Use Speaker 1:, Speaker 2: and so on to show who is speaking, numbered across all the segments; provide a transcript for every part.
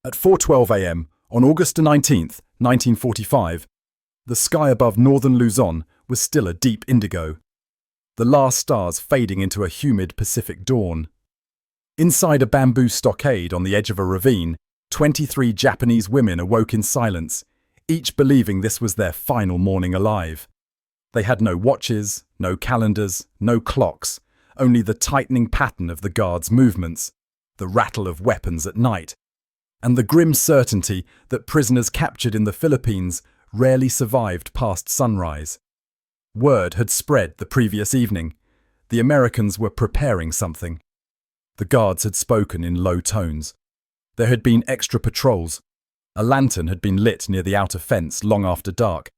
Speaker 1: At 4:12 a.m. on August 19th, 1945, the sky above northern Luzon was still a deep indigo, the last stars fading into a humid Pacific dawn. Inside a bamboo stockade on the edge of a ravine, 23 Japanese women awoke in silence, each believing this was their final morning alive. They had no watches, no calendars, no clocks, only the tightening pattern of the guards' movements, the rattle of weapons at night, and the grim certainty that prisoners captured in the Philippines rarely survived past sunrise. Word had spread the previous evening. The Americans were preparing something. The guards had spoken in low tones. There had been extra patrols. A lantern had been lit near the outer fence long after dark.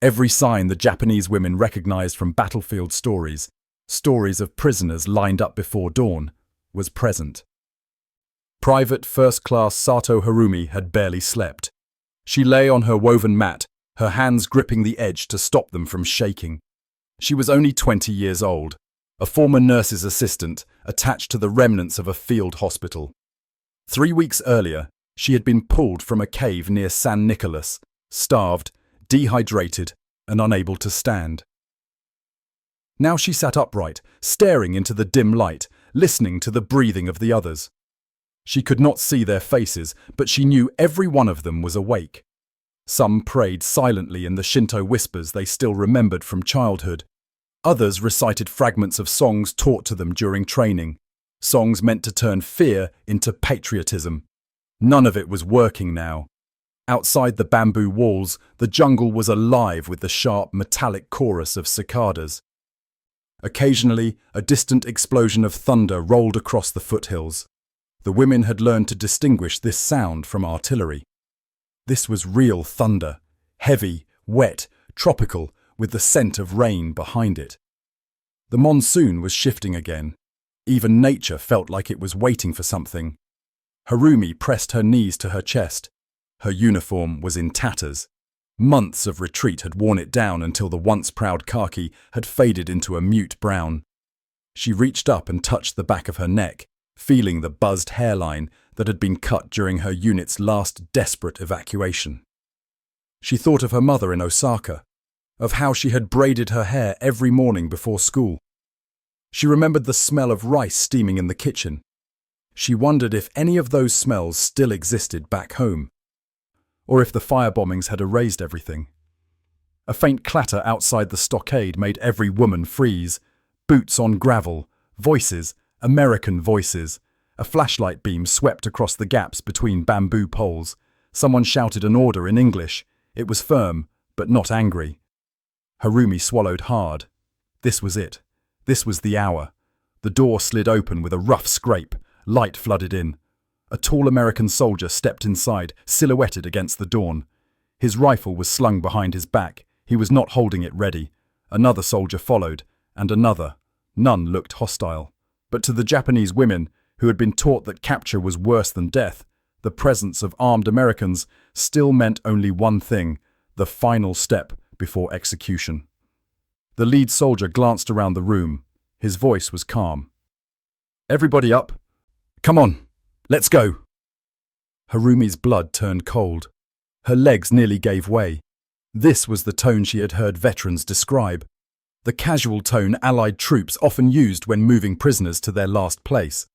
Speaker 1: Every sign the Japanese women recognized from battlefield stories, stories of prisoners lined up before dawn, was present. Private First Class Sato Harumi had barely slept. She lay on her woven mat, her hands gripping the edge to stop them from shaking. She was only 20 years old, a former nurse's assistant attached to the remnants of a field hospital. 3 weeks earlier, she had been pulled from a cave near San Nicolas, starved, dehydrated, and unable to stand. Now she sat upright, staring into the dim light, listening to the breathing of the others. She could not see their faces, but she knew every one of them was awake. Some prayed silently in the Shinto whispers they still remembered from childhood. Others recited fragments of songs taught to them during training, songs meant to turn fear into patriotism. None of it was working now. Outside the bamboo walls, the jungle was alive with the sharp metallic chorus of cicadas. Occasionally, a distant explosion of thunder rolled across the foothills. The women had learned to distinguish this sound from artillery. This was real thunder, heavy, wet, tropical, with the scent of rain behind it. The monsoon was shifting again. Even nature felt like it was waiting for something. Harumi pressed her knees to her chest. Her uniform was in tatters. Months of retreat had worn it down until the once proud khaki had faded into a mute brown. She reached up and touched the back of her neck, feeling the buzzed hairline that had been cut during her unit's last desperate evacuation. She thought of her mother in Osaka, of how she had braided her hair every morning before school. She remembered the smell of rice steaming in the kitchen. She wondered if any of those smells still existed back home, or if the firebombings had erased everything. A faint clatter outside the stockade made every woman freeze. Boots on gravel, voices, American voices. A flashlight beam swept across the gaps between bamboo poles. Someone shouted an order in English. It was firm, but not angry. Harumi swallowed hard. This was it. This was the hour. The door slid open with a rough scrape. Light flooded in. A tall American soldier stepped inside, silhouetted against the dawn. His rifle was slung behind his back. He was not holding it ready. Another soldier followed, and another. None looked hostile. But to the Japanese women, who had been taught that capture was worse than death, the presence of armed Americans still meant only one thing: the final step before execution. The lead soldier glanced around the room. His voice was calm. "Everybody up. Come on, let's go." Harumi's blood turned cold. Her legs nearly gave way. This was the tone she had heard veterans describe. The casual tone Allied troops often used when moving prisoners to their last place.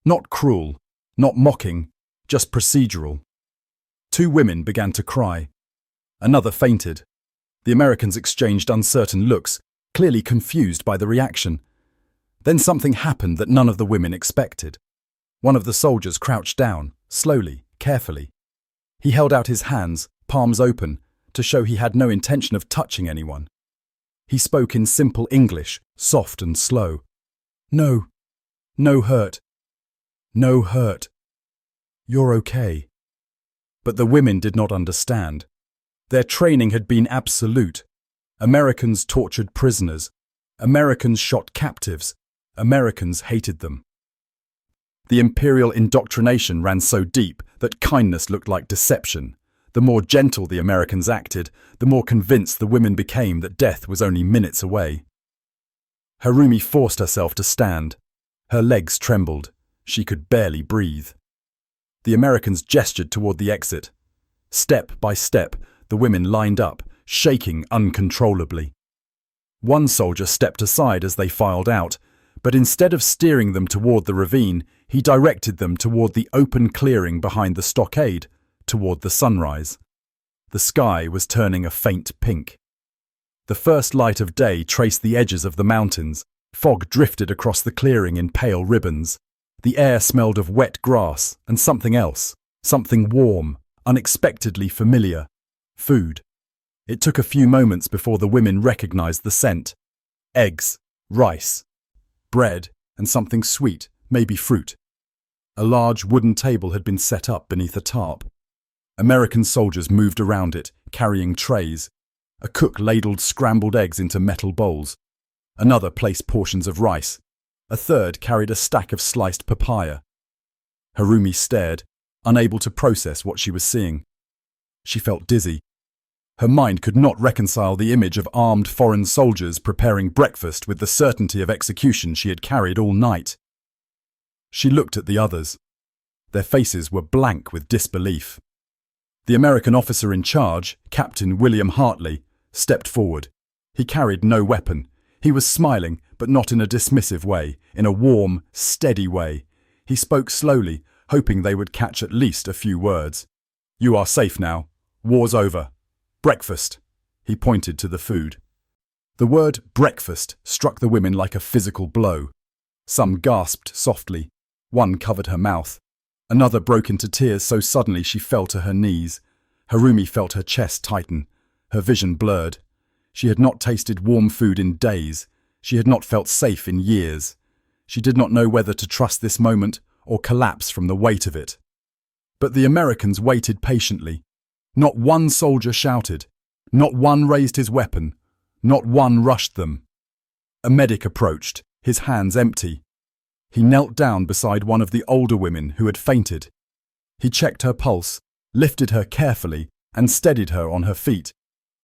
Speaker 1: Not cruel, not mocking, just procedural. 2 women began to cry. Another fainted. The Americans exchanged uncertain looks, clearly confused by the reaction. Then something happened that none of the women expected. One of the soldiers crouched down, slowly, carefully. He held out his hands, palms open, to show he had no intention of touching anyone. He spoke in simple English, soft and slow. "No. No hurt. No hurt. You're okay." But the women did not understand. Their training had been absolute. Americans tortured prisoners. Americans shot captives. Americans hated them. The imperial indoctrination ran so deep that kindness looked like deception. The more gentle the Americans acted, the more convinced the women became that death was only minutes away. Harumi forced herself to stand. Her legs trembled. She could barely breathe. The Americans gestured toward the exit. Step by step, the women lined up, shaking uncontrollably. One soldier stepped aside as they filed out, but instead of steering them toward the ravine, he directed them toward the open clearing behind the stockade, toward the sunrise. The sky was turning a faint pink. The first light of day traced the edges of the mountains. Fog drifted across the clearing in pale ribbons. The air smelled of wet grass and something else, something warm, unexpectedly familiar. Food. It took a few moments before the women recognized the scent. Eggs, rice, bread, and something sweet, maybe fruit. A large wooden table had been set up beneath a tarp. American soldiers moved around it, carrying trays. A cook ladled scrambled eggs into metal bowls. Another placed portions of rice. A third carried a stack of sliced papaya. Harumi stared, unable to process what she was seeing. She felt dizzy. Her mind could not reconcile the image of armed foreign soldiers preparing breakfast with the certainty of execution she had carried all night. She looked at the others. Their faces were blank with disbelief. The American officer in charge, Captain William Hartley, stepped forward. He carried no weapon. He was smiling, but not in a dismissive way, in a warm, steady way. He spoke slowly, hoping they would catch at least a few words. "You are safe now. War's over. Breakfast." He pointed to the food. The word breakfast struck the women like a physical blow. Some gasped softly. One covered her mouth. Another broke into tears so suddenly she fell to her knees. Harumi felt her chest tighten. Her vision blurred. She had not tasted warm food in days. She had not felt safe in years. She did not know whether to trust this moment or collapse from the weight of it. But the Americans waited patiently. Not one soldier shouted. Not one raised his weapon. Not one rushed them. A medic approached, his hands empty. He knelt down beside one of the older women who had fainted. He checked her pulse, lifted her carefully, and steadied her on her feet.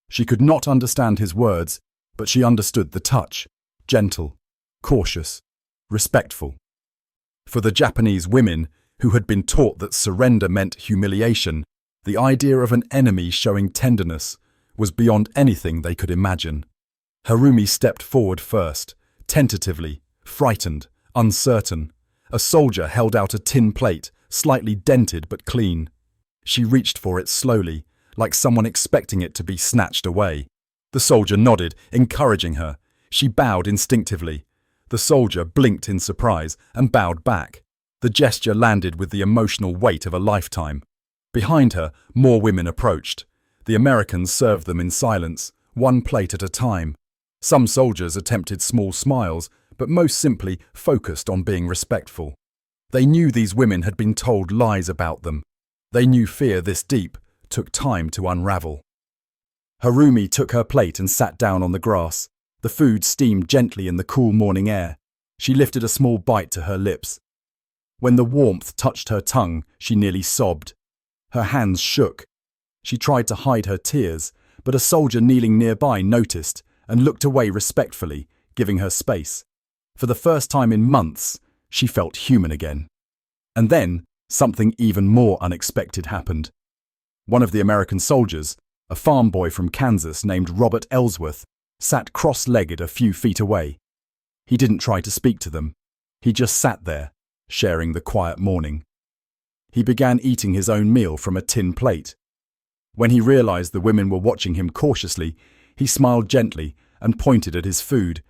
Speaker 1: She could not understand his words, but she understood the touch, gentle, cautious, respectful. For the Japanese women, who had been taught that surrender meant humiliation, the idea of an enemy showing tenderness was beyond anything they could imagine. Harumi stepped forward first, tentatively, frightened, uncertain. A soldier held out a tin plate, slightly dented but clean. She reached for it slowly, like someone expecting it to be snatched away. The soldier nodded, encouraging her. She bowed instinctively. The soldier blinked in surprise and bowed back. The gesture landed with the emotional weight of a lifetime. Behind her, more women approached. The Americans served them in silence, one plate at a time. Some soldiers attempted small smiles, but most simply focused on being respectful. They knew these women had been told lies about them. They knew fear this deep took time to unravel. Harumi took her plate and sat down on the grass. The food steamed gently in the cool morning air. She lifted a small bite to her lips. When the warmth touched her tongue, she nearly sobbed. Her hands shook. She tried to hide her tears, but a soldier kneeling nearby noticed and looked away respectfully, giving her space. For the first time in months, she felt human again. And then, something even more unexpected happened. One of the American soldiers, a farm boy from Kansas named Robert Ellsworth, sat cross-legged a few feet away. He didn't try to speak to them. He just sat there, sharing the quiet morning. He began eating his own meal from a tin plate. When he realized the women were watching him cautiously, he smiled gently and pointed at his food,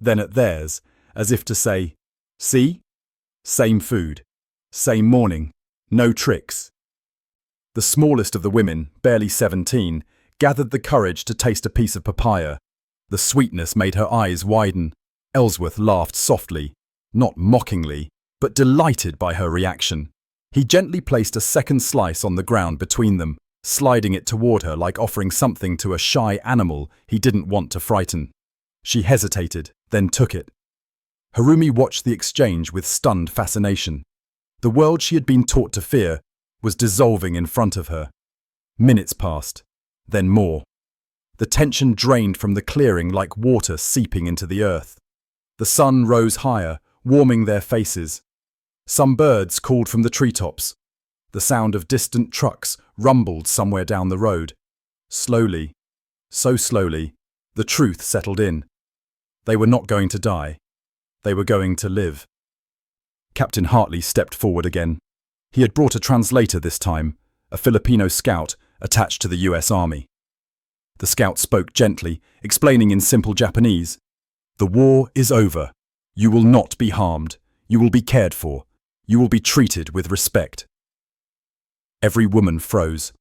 Speaker 1: then at theirs, as if to say, "See? Same food. Same morning. No tricks." The smallest of the women, barely 17, gathered the courage to taste a piece of papaya. The sweetness made her eyes widen. Ellsworth laughed softly, not mockingly, but delighted by her reaction. He gently placed a second slice on the ground between them, sliding it toward her like offering something to a shy animal he didn't want to frighten. She hesitated, then took it. Harumi watched the exchange with stunned fascination. The world she had been taught to fear was dissolving in front of her. Minutes passed, then more. The tension drained from the clearing like water seeping into the earth. The sun rose higher, warming their faces. Some birds called from the treetops. The sound of distant trucks rumbled somewhere down the road. Slowly, so slowly, the truth settled in. They were not going to die. They were going to live. Captain Hartley stepped forward again. He had brought a translator this time, a Filipino scout attached to the US Army. The scout spoke gently, explaining in simple Japanese, "The war is over. You will not be harmed. You will be cared for. You will be treated with respect." Every woman froze.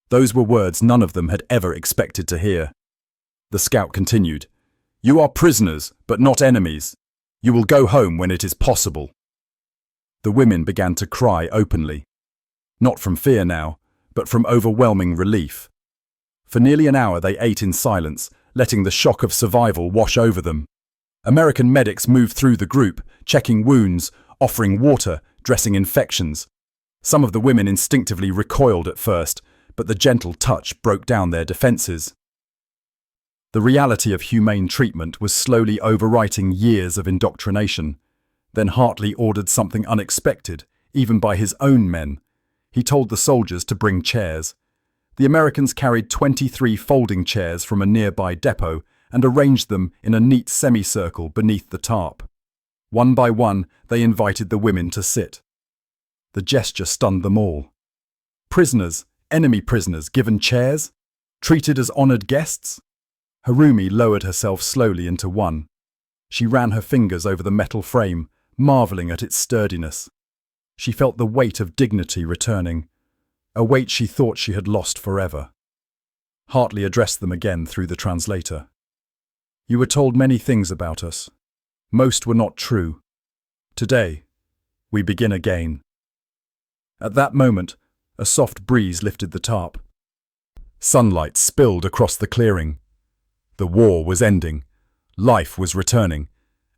Speaker 1: Those were words none of them had ever expected to hear. The scout continued, "You are prisoners, but not enemies. You will go home when it is possible." The women began to cry openly. Not from fear now, but from overwhelming relief. For nearly an hour they ate in silence, letting the shock of survival wash over them. American medics moved through the group, checking wounds, offering water, dressing infections. Some of the women instinctively recoiled at first, but the gentle touch broke down their defenses. The reality of humane treatment was slowly overwriting years of indoctrination. Then Hartley ordered something unexpected, even by his own men. He told the soldiers to bring chairs. The Americans carried 23 folding chairs from a nearby depot and arranged them in a neat semicircle beneath the tarp. One by one, they invited the women to sit. The gesture stunned them all. Prisoners, enemy prisoners, given chairs? Treated as honored guests? Harumi lowered herself slowly into one. She ran her fingers over the metal frame, marveling at its sturdiness. She felt the weight of dignity returning, a weight she thought she had lost forever. Hartley addressed them again through the translator. "You were told many things about us. Most were not true. Today, we begin again." At that moment, a soft breeze lifted the tarp. Sunlight spilled across the clearing. The war was ending. Life was returning.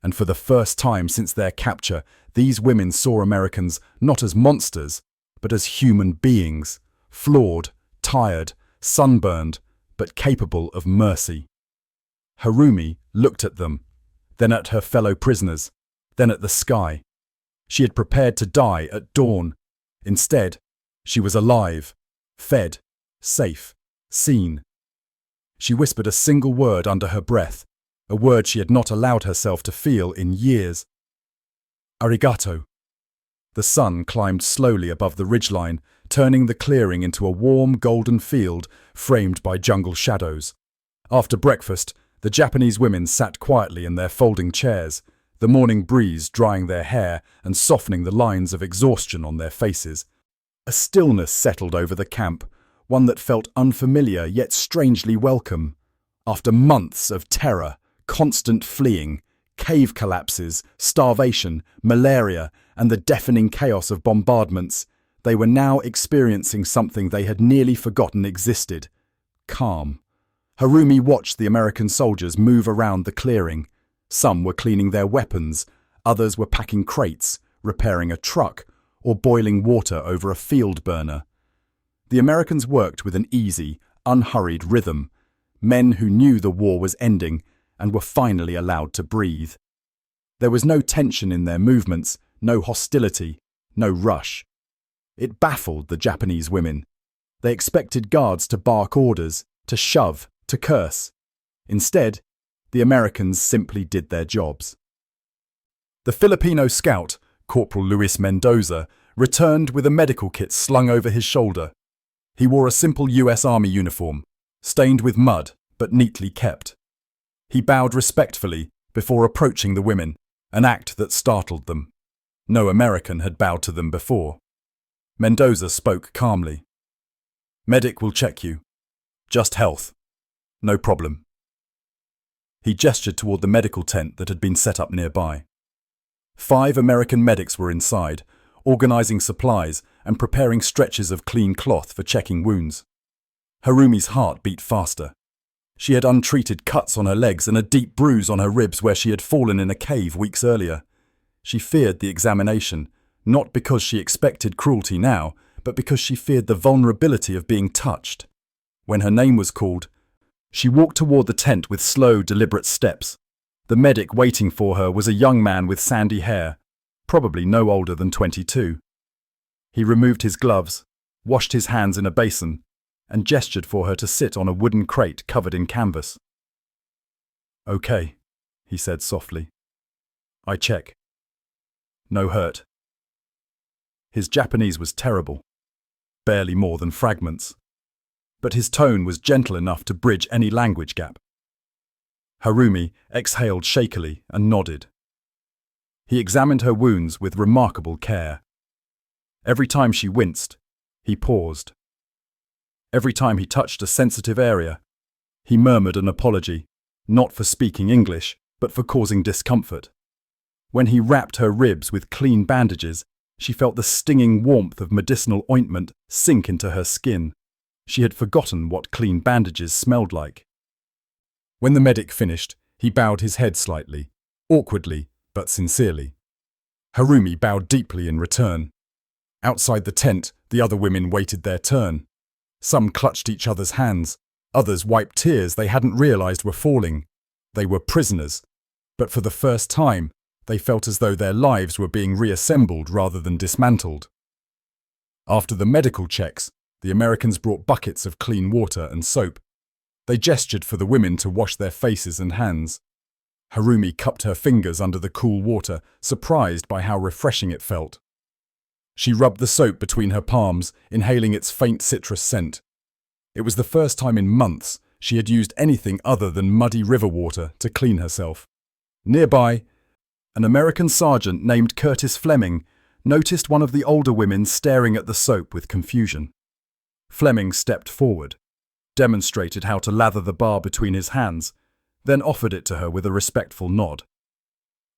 Speaker 1: And for the first time since their capture, these women saw Americans not as monsters, but as human beings, flawed, tired, sunburned, but capable of mercy. Harumi looked at them, then at her fellow prisoners, then at the sky. She had prepared to die at dawn. Instead, she was alive, fed, safe, seen. She whispered a single word under her breath, a word she had not allowed herself to feel in years. "Arigato." The sun climbed slowly above the ridgeline, turning the clearing into a warm golden field framed by jungle shadows. After breakfast, the Japanese women sat quietly in their folding chairs, the morning breeze drying their hair and softening the lines of exhaustion on their faces. A stillness settled over the camp, one that felt unfamiliar yet strangely welcome. After months of terror, constant fleeing, cave collapses, starvation, malaria, and the deafening chaos of bombardments, they were now experiencing something they had nearly forgotten existed: calm. Harumi watched the American soldiers move around the clearing. Some were cleaning their weapons, others were packing crates, repairing a truck, or boiling water over a field burner. The Americans worked with an easy, unhurried rhythm, men who knew the war was ending and were finally allowed to breathe. There was no tension in their movements, no hostility, no rush. It baffled the Japanese women. They expected guards to bark orders, to shove, to curse. Instead, the Americans simply did their jobs. The Filipino scout, Corporal Luis Mendoza, returned with a medical kit slung over his shoulder. He wore a simple US Army uniform, stained with mud but neatly kept. He bowed respectfully before approaching the women, an act that startled them. No American had bowed to them before. Mendoza spoke calmly. "Medic will check you. Just health. No problem." He gestured toward the medical tent that had been set up nearby. 5 American medics were inside, organizing supplies and preparing stretches of clean cloth for checking wounds. Harumi's heart beat faster. She had untreated cuts on her legs and a deep bruise on her ribs where she had fallen in a cave weeks earlier. She feared the examination, not because she expected cruelty now, but because she feared the vulnerability of being touched. When her name was called, she walked toward the tent with slow, deliberate steps. The medic waiting for her was a young man with sandy hair, probably no older than 22. He removed his gloves, washed his hands in a basin, and gestured for her to sit on a wooden crate covered in canvas. "Okay," he said softly. "I check. No hurt." His Japanese was terrible, barely more than fragments, but his tone was gentle enough to bridge any language gap. Harumi exhaled shakily and nodded. He examined her wounds with remarkable care. Every time she winced, he paused. Every time he touched a sensitive area, he murmured an apology, not for speaking English, but for causing discomfort. When he wrapped her ribs with clean bandages, she felt the stinging warmth of medicinal ointment sink into her skin. She had forgotten what clean bandages smelled like. When the medic finished, he bowed his head slightly, awkwardly but sincerely. Harumi bowed deeply in return. Outside the tent, the other women waited their turn. Some clutched each other's hands, others wiped tears they hadn't realized were falling. They were prisoners, but for the first time, they felt as though their lives were being reassembled rather than dismantled. After the medical checks, the Americans brought buckets of clean water and soap. They gestured for the women to wash their faces and hands. Harumi cupped her fingers under the cool water, surprised by how refreshing it felt. She rubbed the soap between her palms, inhaling its faint citrus scent. It was the first time in months she had used anything other than muddy river water to clean herself. Nearby, an American sergeant named Curtis Fleming noticed one of the older women staring at the soap with confusion. Fleming stepped forward, demonstrated how to lather the bar between his hands, then offered it to her with a respectful nod.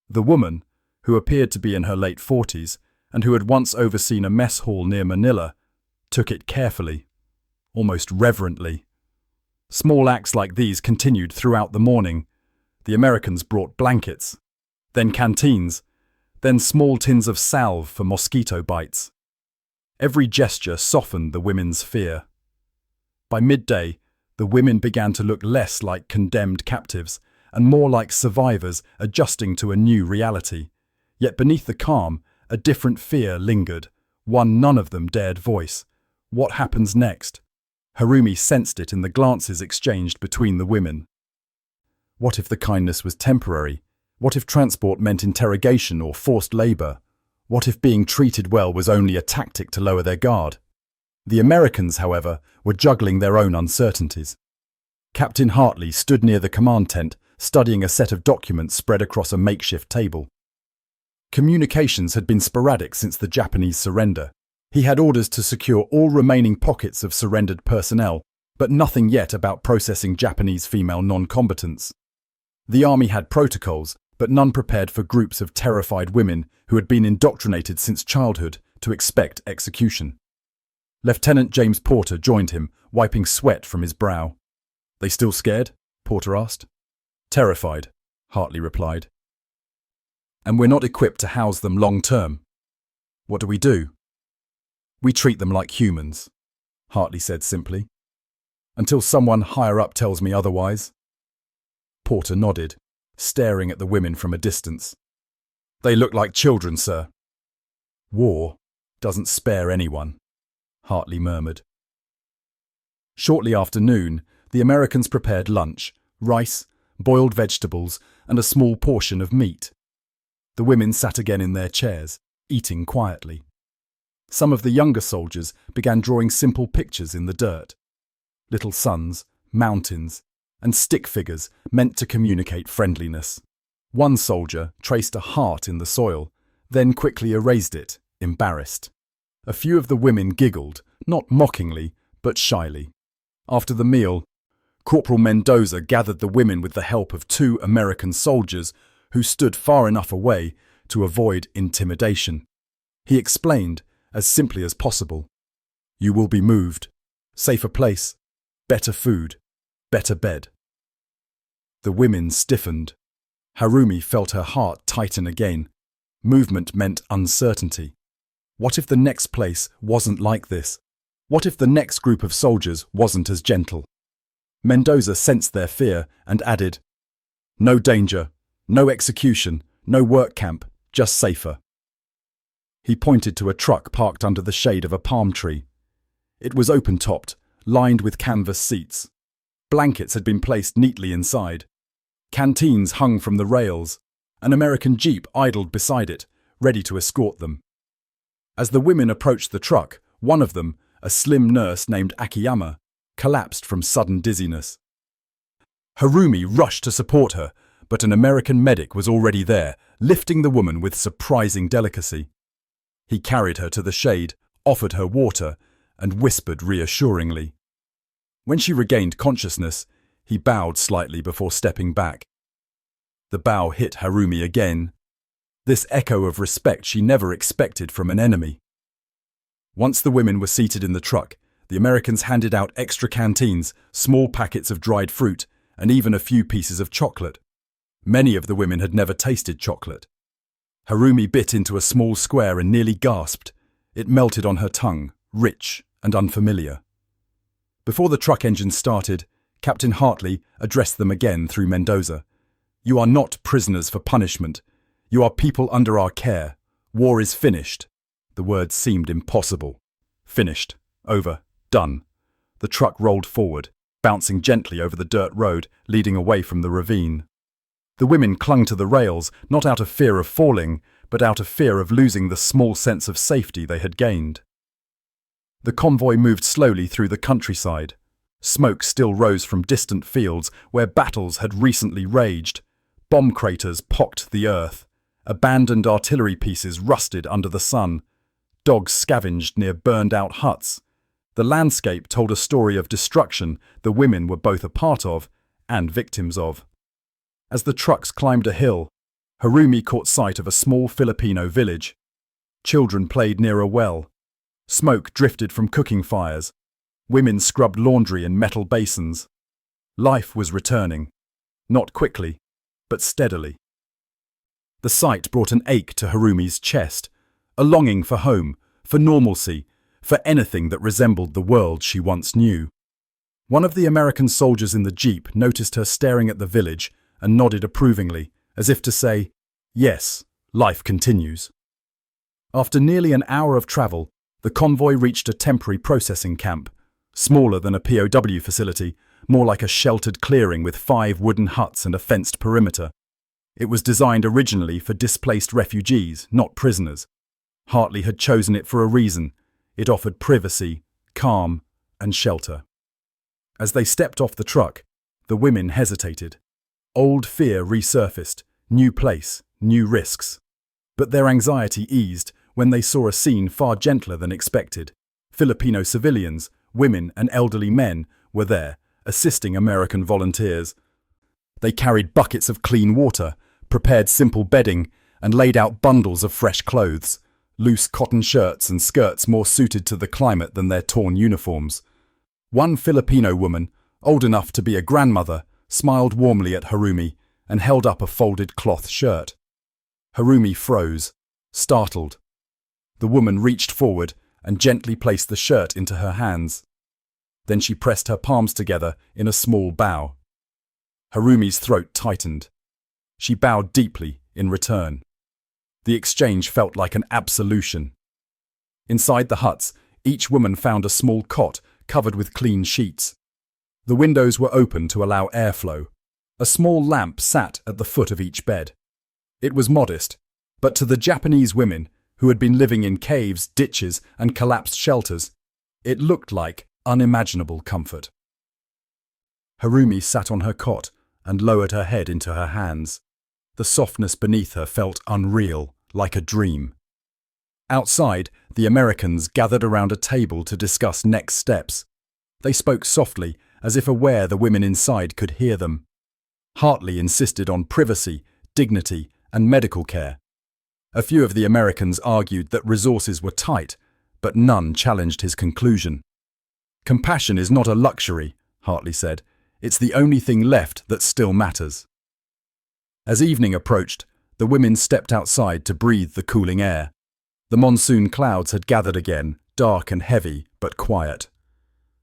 Speaker 1: The woman, who appeared to be in her late 40s and who had once overseen a mess hall near Manila, took it carefully, almost reverently. Small acts like these continued throughout the morning. The Americans brought blankets, then canteens, then small tins of salve for mosquito bites. Every gesture softened the women's fear. By midday, the women began to look less like condemned captives and more like survivors adjusting to a new reality. Yet beneath the calm, a different fear lingered, one none of them dared voice. What happens next? Harumi sensed it in the glances exchanged between the women. What if the kindness was temporary? What if transport meant interrogation or forced labor? What if being treated well was only a tactic to lower their guard? The Americans, however, were juggling their own uncertainties. Captain Hartley stood near the command tent, studying a set of documents spread across a makeshift table. Communications had been sporadic since the Japanese surrender. He had orders to secure all remaining pockets of surrendered personnel, but nothing yet about processing Japanese female non-combatants. The army had protocols, but none prepared for groups of terrified women who had been indoctrinated since childhood to expect execution. Lieutenant James Porter joined him, wiping sweat from his brow. "They still scared?" Porter asked. "Terrified," Hartley replied. "And we're not equipped to house them long term. What do? We treat them like humans," Hartley said simply. "Until someone higher up tells me otherwise." Porter nodded, staring at the women from a distance. "They look like children, sir." "War doesn't spare anyone," Hartley murmured. Shortly after noon, the Americans prepared lunch, rice, boiled vegetables, and a small portion of meat. The women sat again in their chairs, eating quietly. Some of the younger soldiers began drawing simple pictures in the dirt. Little suns, mountains, and stick figures meant to communicate friendliness. One soldier traced a heart in the soil, then quickly erased it, embarrassed. A few of the women giggled, not mockingly, but shyly. After the meal, Corporal Mendoza gathered the women with the help of 2 American soldiers who stood far enough away to avoid intimidation. He explained, as simply as possible, "You will be moved. Safer place, better food, better bed." The women stiffened. Harumi felt her heart tighten again. Movement meant uncertainty. What if the next place wasn't like this? What if the next group of soldiers wasn't as gentle? Mendoza sensed their fear and added, "No danger, no execution, no work camp, just safer." He pointed to a truck parked under the shade of a palm tree. It was open-topped, lined with canvas seats. Blankets had been placed neatly inside. Canteens hung from the rails. An American jeep idled beside it, ready to escort them. As the women approached the truck, one of them, a slim nurse named Akiyama, collapsed from sudden dizziness. Harumi rushed to support her, but an American medic was already there, lifting the woman with surprising delicacy. He carried her to the shade, offered her water, and whispered reassuringly. When she regained consciousness, he bowed slightly before stepping back. The bow hit Harumi again. This echo of respect she never expected from an enemy. Once the women were seated in the truck, the Americans handed out extra canteens, small packets of dried fruit, and even a few pieces of chocolate. Many of the women had never tasted chocolate. Harumi bit into a small square and nearly gasped. It melted on her tongue, rich and unfamiliar. Before the truck engine started, Captain Hartley addressed them again through Mendoza. "You are not prisoners for punishment. You are people under our care. War is finished." The words seemed impossible. Finished. Over. Done. The truck rolled forward, bouncing gently over the dirt road, leading away from the ravine. The women clung to the rails, not out of fear of falling, but out of fear of losing the small sense of safety they had gained. The convoy moved slowly through the countryside. Smoke still rose from distant fields where battles had recently raged. Bomb craters pocked the earth. Abandoned artillery pieces rusted under the sun. Dogs scavenged near burned-out huts. The landscape told a story of destruction the women were both a part of and victims of. As the trucks climbed a hill, Harumi caught sight of a small Filipino village. Children played near a well. Smoke drifted from cooking fires. Women scrubbed laundry in metal basins. Life was returning. Not quickly, but steadily. The sight brought an ache to Harumi's chest, a longing for home, for normalcy, for anything that resembled the world she once knew. One of the American soldiers in the jeep noticed her staring at the village and nodded approvingly, as if to say, "Yes, life continues." After nearly an hour of travel, the convoy reached a temporary processing camp, smaller than a POW facility, more like a sheltered clearing with 5 wooden huts and a fenced perimeter. It was designed originally for displaced refugees, not prisoners. Hartley had chosen it for a reason. It offered privacy, calm, and shelter. As they stepped off the truck, the women hesitated. Old fear resurfaced, new place, new risks. But their anxiety eased when they saw a scene far gentler than expected. Filipino civilians, women and elderly men were there, assisting American volunteers. They carried buckets of clean water, prepared simple bedding, and laid out bundles of fresh clothes, loose cotton shirts and skirts more suited to the climate than their torn uniforms. One Filipino woman, old enough to be a grandmother, smiled warmly at Harumi and held up a folded cloth shirt. Harumi froze, startled. The woman reached forward and gently placed the shirt into her hands. Then she pressed her palms together in a small bow. Harumi's throat tightened. She bowed deeply in return. The exchange felt like an absolution. Inside the huts, each woman found a small cot covered with clean sheets. The windows were open to allow airflow. A small lamp sat at the foot of each bed. It was modest, but to the Japanese women, who had been living in caves, ditches, and collapsed shelters, it looked like unimaginable comfort. Harumi sat on her cot and lowered her head into her hands. The softness beneath her felt unreal, like a dream. Outside, the Americans gathered around a table to discuss next steps. They spoke softly, as if aware the women inside could hear them. Hartley insisted on privacy, dignity, and medical care. A few of the Americans argued that resources were tight, but none challenged his conclusion. "Compassion is not a luxury," Hartley said. "It's the only thing left that still matters." As evening approached, the women stepped outside to breathe the cooling air. The monsoon clouds had gathered again, dark and heavy, but quiet.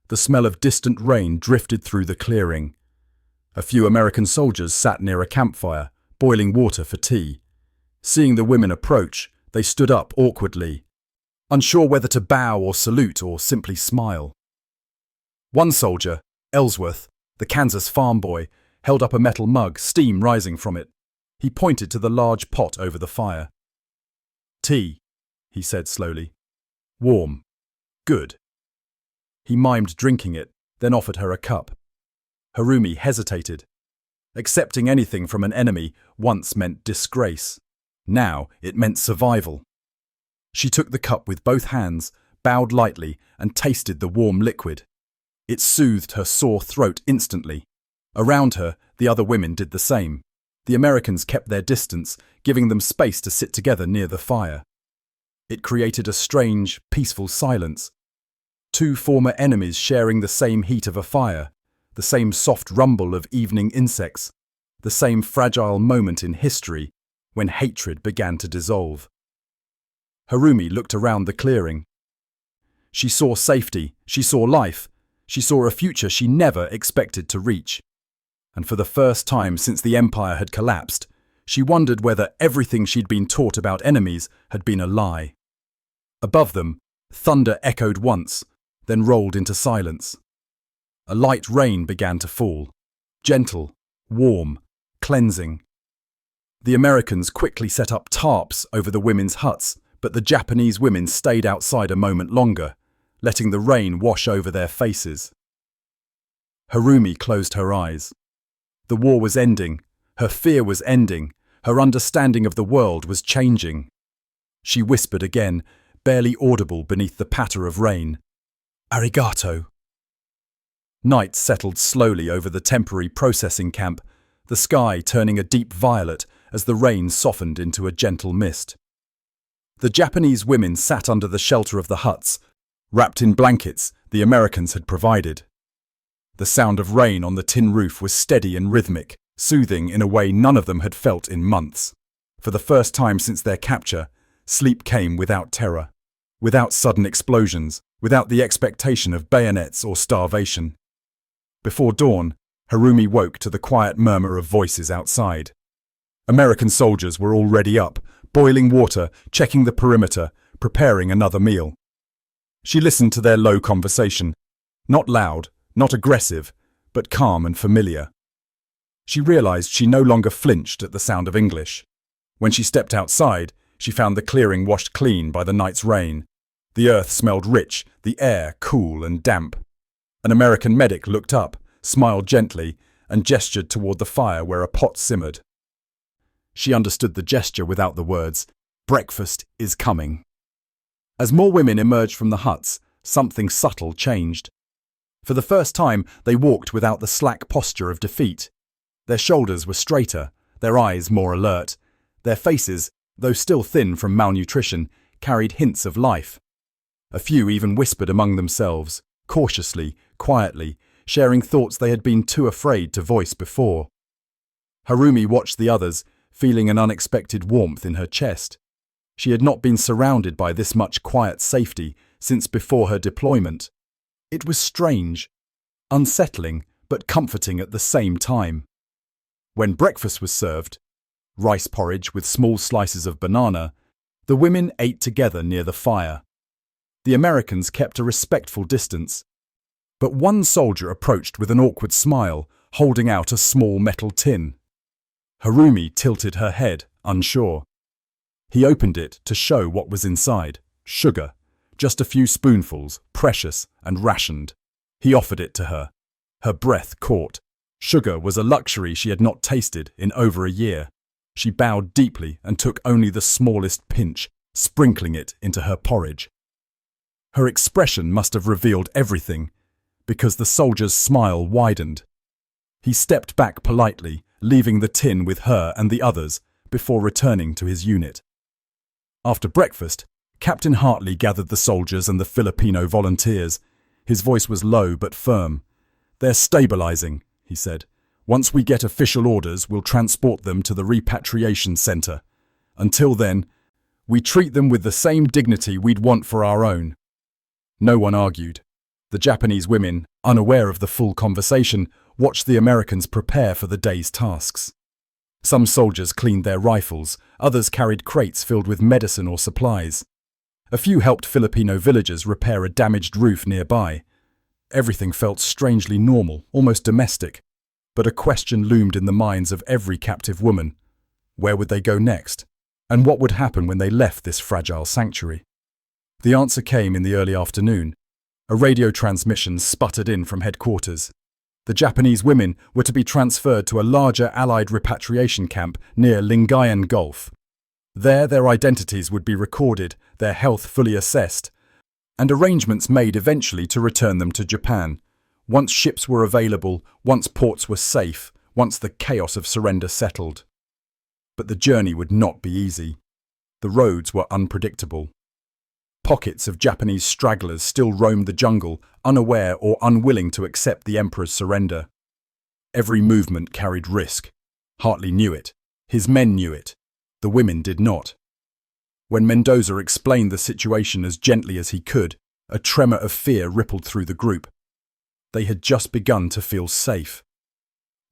Speaker 1: The smell of distant rain drifted through the clearing. A few American soldiers sat near a campfire, boiling water for tea. Seeing the women approach, They stood up awkwardly, unsure whether to bow or salute or simply smile. One soldier, Ellsworth, the Kansas farm boy, held up a metal mug, steam rising from it. He pointed to the large pot over the fire. "Tea," he said slowly. "Warm. Good." He mimed drinking it, then offered her a cup. Harumi hesitated. Accepting anything from an enemy once meant disgrace. Now it meant survival. She took the cup with both hands, bowed lightly, and tasted the warm liquid. It soothed her sore throat instantly. Around her, the other women did the same. The Americans kept their distance, giving them space to sit together near the fire. It created a strange, peaceful silence. Two former enemies sharing the same heat of a fire, the same soft rumble of evening insects, the same fragile moment in history when hatred began to dissolve. Harumi looked around the clearing. She saw safety, she saw life, she saw a future she never expected to reach. And for the first time since the empire had collapsed, she wondered whether everything she'd been taught about enemies had been a lie. Above them, thunder echoed once, then rolled into silence. A light rain began to fall, gentle, warm, cleansing. The Americans quickly set up tarps over the women's huts, but the Japanese women stayed outside a moment longer, letting the rain wash over their faces. Harumi closed her eyes. The war was ending, her fear was ending, her understanding of the world was changing. She whispered again, barely audible beneath the patter of rain. "Arigato." Night settled slowly over the temporary processing camp, the sky turning a deep violet as the rain softened into a gentle mist. The Japanese women sat under the shelter of the huts, wrapped in blankets the Americans had provided. The sound of rain on the tin roof was steady and rhythmic, soothing in a way none of them had felt in months. For the first time since their capture, sleep came without terror, without sudden explosions, without the expectation of bayonets or starvation. Before dawn, Harumi woke to the quiet murmur of voices outside. American soldiers were already up, boiling water, checking the perimeter, preparing another meal. She listened to their low conversation, not loud, not aggressive, but calm and familiar. She realized she no longer flinched at the sound of English. When she stepped outside, she found the clearing washed clean by the night's rain. The earth smelled rich, the air cool and damp. An American medic looked up, smiled gently, and gestured toward the fire where a pot simmered. She understood the gesture without the words. Breakfast is coming. As more women emerged from the huts, something subtle changed. For the first time, they walked without the slack posture of defeat. Their shoulders were straighter, their eyes more alert. Their faces, though still thin from malnutrition, carried hints of life. A few even whispered among themselves, cautiously, quietly, sharing thoughts they had been too afraid to voice before. Harumi watched the others, feeling an unexpected warmth in her chest. She had not been surrounded by this much quiet safety since before her deployment. It was strange, unsettling, but comforting at the same time. When breakfast was served, rice porridge with small slices of banana, the women ate together near the fire. The Americans kept a respectful distance, but one soldier approached with an awkward smile, holding out a small metal tin. Harumi tilted her head, unsure. He opened it to show what was inside. Sugar. Just a few spoonfuls, precious and rationed. He offered it to her. Her breath caught. Sugar was a luxury she had not tasted in over a year. She bowed deeply and took only the smallest pinch, sprinkling it into her porridge. Her expression must have revealed everything, because the soldier's smile widened. He stepped back politely, leaving the tin with her and the others before returning to his unit. After breakfast, Captain Hartley gathered the soldiers and the Filipino volunteers. His voice was low but firm. "They're stabilizing," he said. "Once we get official orders, we'll transport them to the repatriation center. Until then, we treat them with the same dignity we'd want for our own." No one argued. The Japanese women, unaware of the full conversation, watched the Americans prepare for the day's tasks. Some soldiers cleaned their rifles, others carried crates filled with medicine or supplies. A few helped Filipino villagers repair a damaged roof nearby. Everything felt strangely normal, almost domestic, but a question loomed in the minds of every captive woman. Where would they go next? And what would happen when they left this fragile sanctuary? The answer came in the early afternoon. A radio transmission sputtered in from headquarters. The Japanese women were to be transferred to a larger Allied repatriation camp near Lingayen Gulf. There, their identities would be recorded, their health fully assessed, and arrangements made eventually to return them to Japan. Once ships were available, once ports were safe, once the chaos of surrender settled. But the journey would not be easy. The roads were unpredictable. Pockets of Japanese stragglers still roamed the jungle, unaware or unwilling to accept the emperor's surrender. Every movement carried risk. Hartley knew it. His men knew it. The women did not. When Mendoza explained the situation as gently as he could, a tremor of fear rippled through the group. They had just begun to feel safe.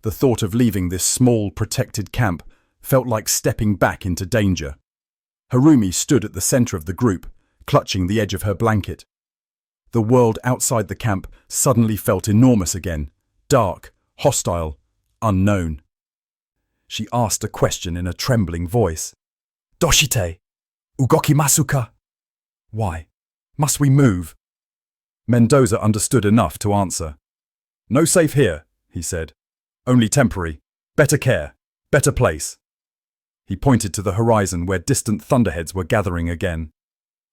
Speaker 1: The thought of leaving this small, protected camp felt like stepping back into danger. Harumi stood at the center of the group, clutching the edge of her blanket. The world outside the camp suddenly felt enormous again, dark, hostile, unknown. She asked a question in a trembling voice. "Doshite? Ugokimasu ka?" Why? Must we move? Mendoza understood enough to answer. "No safe here," he said. "Only temporary. Better care. Better place." He pointed to the horizon where distant thunderheads were gathering again.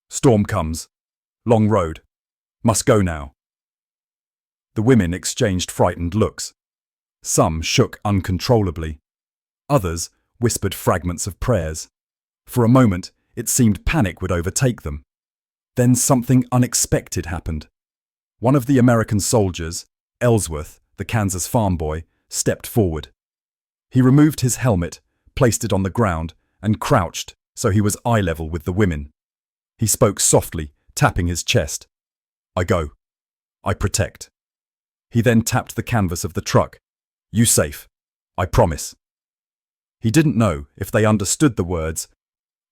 Speaker 1: "Storm comes. Long road. Must go now." The women exchanged frightened looks. Some shook uncontrollably. Others whispered fragments of prayers. For a moment, it seemed panic would overtake them. Then something unexpected happened. One of the American soldiers, Ellsworth, the Kansas farm boy, stepped forward. He removed his helmet, placed it on the ground, and crouched so he was eye level with the women. He spoke softly, tapping his chest. "I go. I protect." He then tapped the canvas of the truck. "You safe. I promise." He didn't know if they understood the words,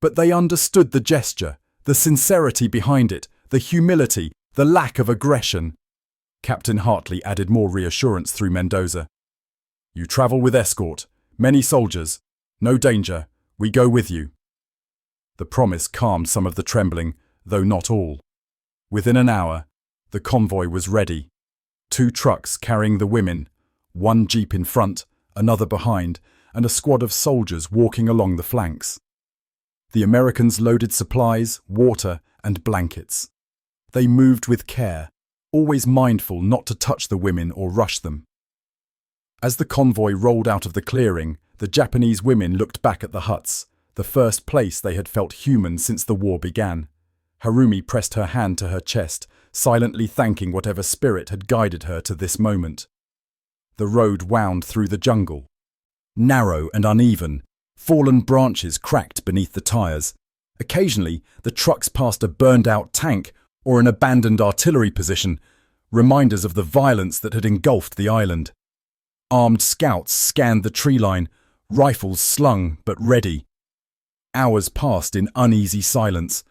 Speaker 1: but they understood the gesture, the sincerity behind it, the humility, the lack of aggression. Captain Hartley added more reassurance through Mendoza. "You travel with escort, many soldiers, no danger, we go with you." The promise calmed some of the trembling, though not all. Within an hour, the convoy was ready. 2 trucks carrying the women, 1 jeep in front, another behind, and a squad of soldiers walking along the flanks. The Americans loaded supplies, water, and blankets. They moved with care, always mindful not to touch the women or rush them. As the convoy rolled out of the clearing, the Japanese women looked back at the huts, the first place they had felt human since the war began. Harumi pressed her hand to her chest, silently thanking whatever spirit had guided her to this moment. The road wound through the jungle. Narrow and uneven, fallen branches cracked beneath the tires. Occasionally, the trucks passed a burned-out tank or an abandoned artillery position, reminders of the violence that had engulfed the island. Armed scouts scanned the tree line, rifles slung but ready. Hours passed in uneasy silence.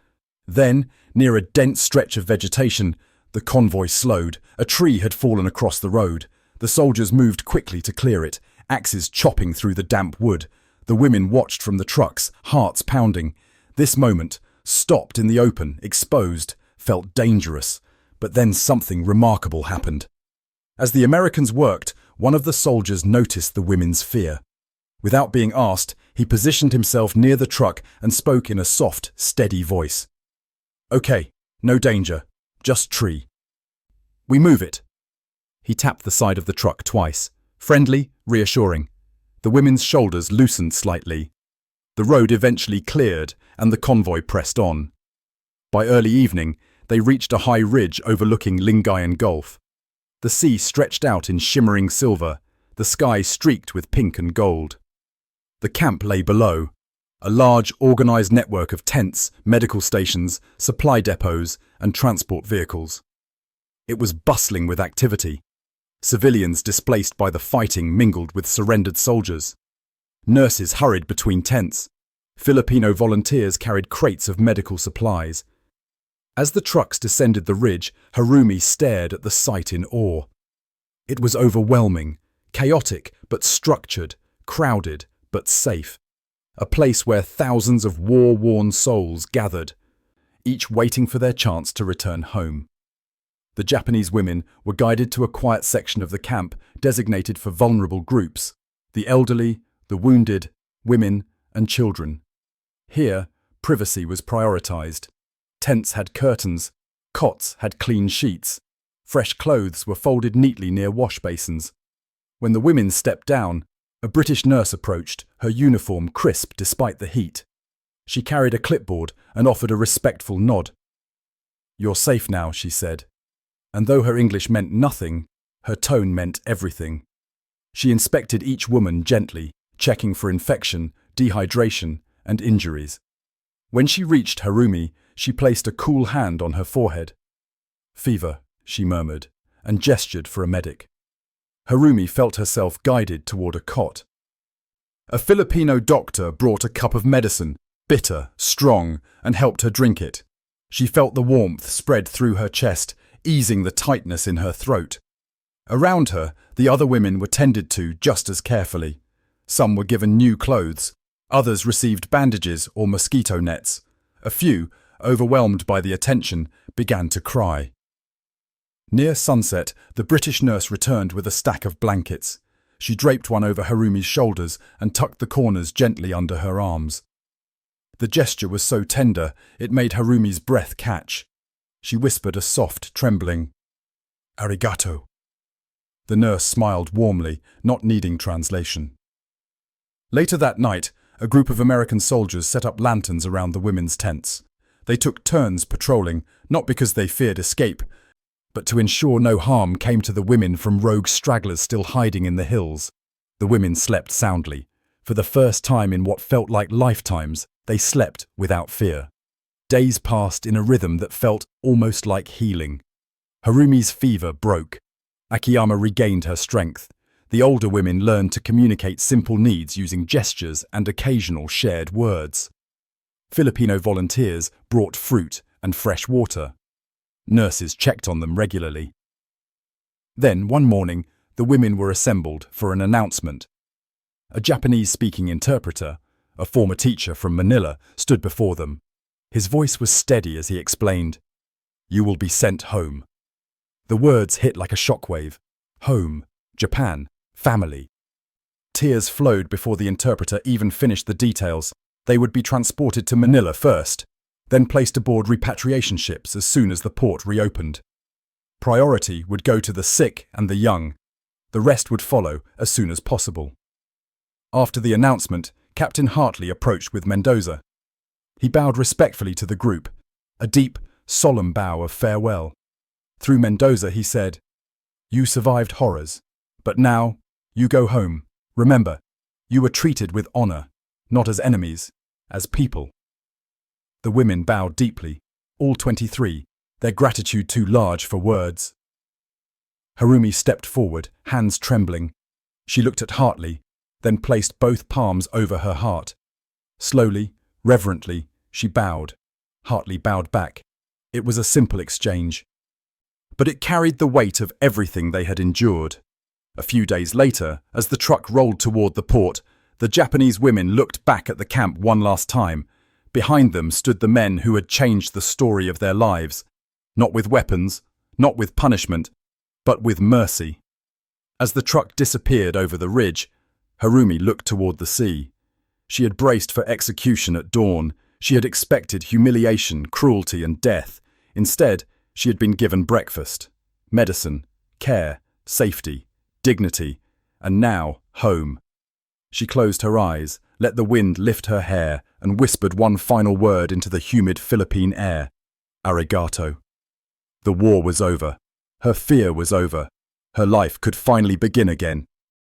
Speaker 1: Then, near a dense stretch of vegetation, the convoy slowed. A tree had fallen across the road. The soldiers moved quickly to clear it, axes chopping through the damp wood. The women watched from the trucks, hearts pounding. This moment, stopped in the open, exposed, felt dangerous. But then something remarkable happened. As the Americans worked, one of the soldiers noticed the women's fear. Without being asked, he positioned himself near the truck and spoke in a soft, steady voice. "Okay, no danger, just tree. We move it." He tapped the side of the truck twice, friendly, reassuring. The women's shoulders loosened slightly. The road eventually cleared and the convoy pressed on. By early evening, they reached a high ridge overlooking Lingayen Gulf. The sea stretched out in shimmering silver, the sky streaked with pink and gold. The camp lay below, a large, organized network of tents, medical stations, supply depots, and transport vehicles. It was bustling with activity. Civilians displaced by the fighting mingled with surrendered soldiers. Nurses hurried between tents. Filipino volunteers carried crates of medical supplies. As the trucks descended the ridge, Harumi stared at the sight in awe. It was overwhelming, chaotic but structured, crowded but safe. A place where thousands of war-worn souls gathered, each waiting for their chance to return home. The Japanese women were guided to a quiet section of the camp designated for vulnerable groups: the elderly, the wounded, women, and children. Here, privacy was prioritized. Tents had curtains, cots had clean sheets, fresh clothes were folded neatly near wash basins. When the women stepped down, a British nurse approached, her uniform crisp despite the heat. She carried a clipboard and offered a respectful nod. "You're safe now," she said. And though her English meant nothing, her tone meant everything. She inspected each woman gently, checking for infection, dehydration, and injuries. When she reached Harumi, she placed a cool hand on her forehead. "Fever," she murmured, and gestured for a medic. Harumi felt herself guided toward a cot. A Filipino doctor brought a cup of medicine, bitter, strong, and helped her drink it. She felt the warmth spread through her chest, easing the tightness in her throat. Around her, the other women were tended to just as carefully. Some were given new clothes, others received bandages or mosquito nets. A few, overwhelmed by the attention, began to cry. Near sunset, the British nurse returned with a stack of blankets. She draped one over Harumi's shoulders and tucked the corners gently under her arms. The gesture was so tender, it made Harumi's breath catch. She whispered a soft, trembling, "Arigato." The nurse smiled warmly, not needing translation. Later that night, a group of American soldiers set up lanterns around the women's tents. They took turns patrolling, not because they feared escape, but to ensure no harm came to the women from rogue stragglers still hiding in the hills. The women slept soundly. For the first time in what felt like lifetimes, they slept without fear. Days passed in a rhythm that felt almost like healing. Harumi's fever broke. Akiyama regained her strength. The older women learned to communicate simple needs using gestures and occasional shared words. Filipino volunteers brought fruit and fresh water. Nurses checked on them regularly. Then, one morning, the women were assembled for an announcement. A Japanese-speaking interpreter, a former teacher from Manila, stood before them. His voice was steady as he explained, "You will be sent home." The words hit like a shockwave. Home, Japan, family. Tears flowed before the interpreter even finished the details. They would be transported to Manila first, then placed aboard repatriation ships as soon as the port reopened. Priority would go to the sick and the young. The rest would follow as soon as possible. After the announcement, Captain Hartley approached with Mendoza. He bowed respectfully to the group, a deep, solemn bow of farewell. Through Mendoza he said, "You survived horrors, but now you go home. Remember, you were treated with honor, not as enemies, as people." The women bowed deeply, all 23, their gratitude too large for words. Harumi stepped forward, hands trembling. She looked at Hartley, then placed both palms over her heart. Slowly, reverently, she bowed. Hartley bowed back. It was a simple exchange. But it carried the weight of everything they had endured. A few days later, as the truck rolled toward the port, the Japanese women looked back at the camp one last time. Behind them stood the men who had changed the story of their lives, not with weapons, not with punishment, but with mercy. As the truck disappeared over the ridge, Harumi looked toward the sea. She had braced for execution at dawn. She had expected humiliation, cruelty, and death. Instead, she had been given breakfast, medicine, care, safety, dignity, and now home. She closed her eyes, let the wind lift her hair, and whispered one final word into the humid Philippine air. Arigato. The war was over. Her fear was over. Her life could finally begin again.